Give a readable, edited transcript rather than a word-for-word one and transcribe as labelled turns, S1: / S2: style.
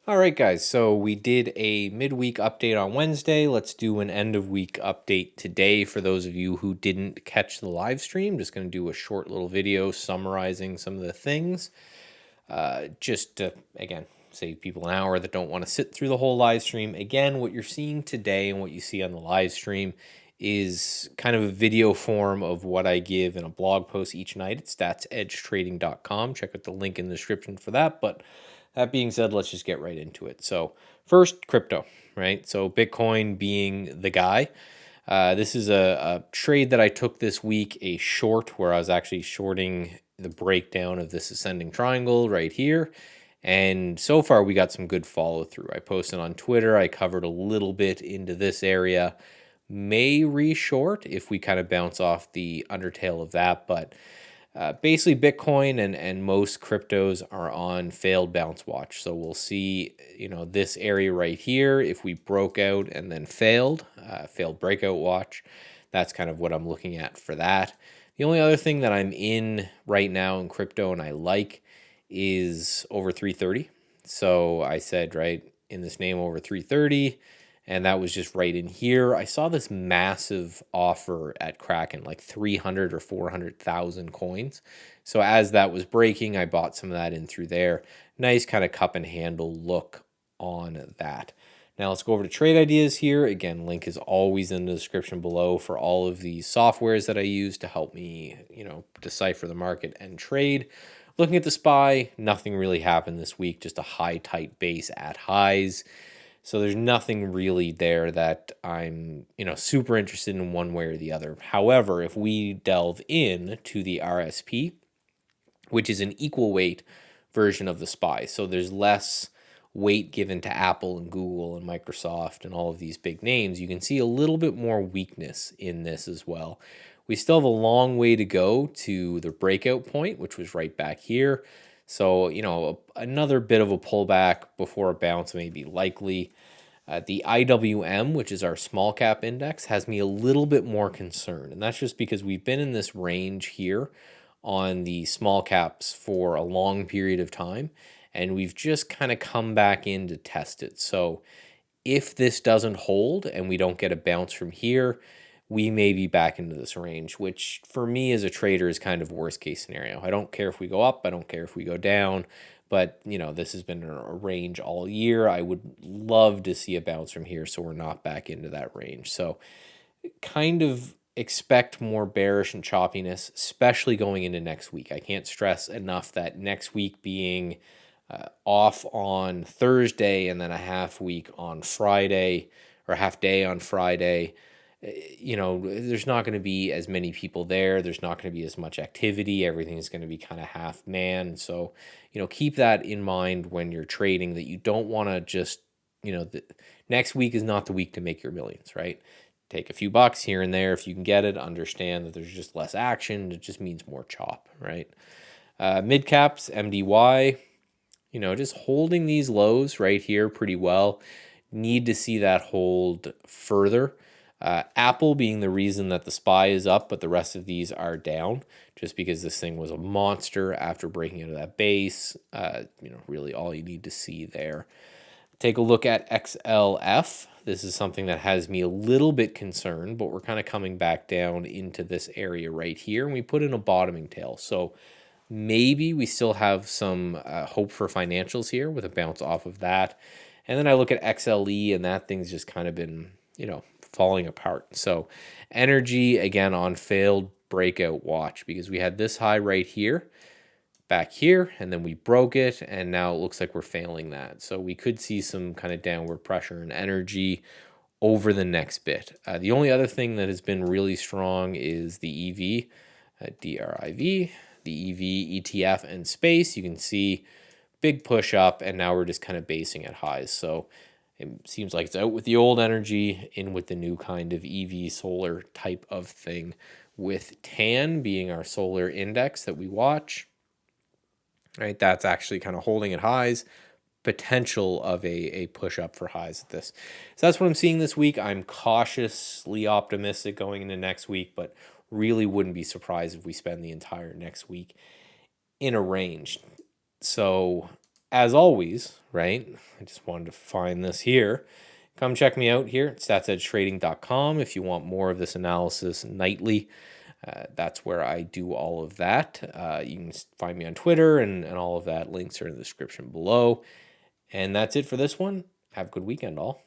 S1: All right, guys. So we did a midweek update on Wednesday. Let's do an end of week update today for those of you who didn't catch the live stream. Just going to do a short little video summarizing some of the things. Just to, again, save people an hour that don't want to sit through the whole live stream. Again, what you're seeing today and what you see on the live stream is kind of a video form of what I give in a blog post each night at statsedgetrading.com. Check out the link in the description for that. But that being said, let's just get right into it. So, first, crypto, right? So, Bitcoin being the guy. This is a trade that I took this week, a short, where I was actually shorting the breakdown of this ascending triangle right here. And so far, we got some good follow through. I posted on Twitter, I covered a little bit into this area. May reshort if we kind of bounce off the undertail of that, but basically, Bitcoin and most cryptos are on failed bounce watch. So we'll see, this area right here. If we broke out and then failed breakout watch, that's kind of what I'm looking at for that. The only other thing that I'm in right now in crypto and I like is over 330. So I said, right, in this name over 330 and that was just right in here. I saw this massive offer at Kraken, like 300 or 400,000 coins. So as that was breaking, I bought some of that in through there. Nice kind of cup and handle look on that. Now let's go over to trade ideas here. Again, link is always in the description below for all of the softwares that I use to help me, decipher the market and trade. Looking at the SPY, nothing really happened this week, just a high tight base at highs. So there's nothing really there that I'm, super interested in one way or the other. However, if we delve in to the RSP, which is an equal weight version of the SPY, so there's less weight given to Apple and Google and Microsoft and all of these big names, you can see a little bit more weakness in this as well. We still have a long way to go to the breakout point, which was right back here. So, another bit of a pullback before a bounce may be likely. The IWM, which is our small cap index, has me a little bit more concerned. And that's just because we've been in this range here on the small caps for a long period of time. And we've just kind of come back in to test it. So if this doesn't hold and we don't get a bounce from here, we may be back into this range, which for me as a trader is kind of worst case scenario. I don't care if we go up, I don't care if we go down, but this has been a range all year. I would love to see a bounce from here so we're not back into that range. So kind of expect more bearish and choppiness, especially going into next week. I can't stress enough that next week being off on Thursday and then a half week on Friday or a half day on Friday, there's not going to be as many people there. There's not going to be as much activity. Everything's going to be kind of half man. So, keep that in mind when you're trading, that you don't want to just, next week is not the week to make your millions, right? Take a few bucks here and there if you can get it. Understand that there's just less action. It just means more chop, right? Mid caps, MDY, just holding these lows right here pretty well. Need to see that hold further. Apple being the reason that the SPY is up, but the rest of these are down, just because this thing was a monster after breaking out of that base. Really all you need to see there. Take a look at XLF. This is something that has me a little bit concerned, but we're kind of coming back down into this area right here, and we put in a bottoming tail. So maybe we still have some hope for financials here with a bounce off of that. And then I look at XLE, and that thing's just kind of been, falling apart. So energy, again, on failed breakout watch, because we had this high right here, back here, and then we broke it, and now it looks like we're failing that. So we could see some kind of downward pressure and energy over the next bit. The only other thing that has been really strong is the EV, DRIV, the EV, ETF, and space. You can see big push up, and now we're just kind of basing at highs. So it seems like it's out with the old energy, in with the new kind of EV solar type of thing, with TAN being our solar index that we watch. Right, that's actually kind of holding at highs, potential of a push up for highs at this. So that's what I'm seeing this week. I'm cautiously optimistic going into next week, but really wouldn't be surprised if we spend the entire next week in a range. So as always, right? I just wanted to find this here. Come check me out here at statsedgetrading.com if you want more of this analysis nightly. That's where I do all of that. You can find me on Twitter and all of that. Links are in the description below. And that's it for this one. Have a good weekend, all.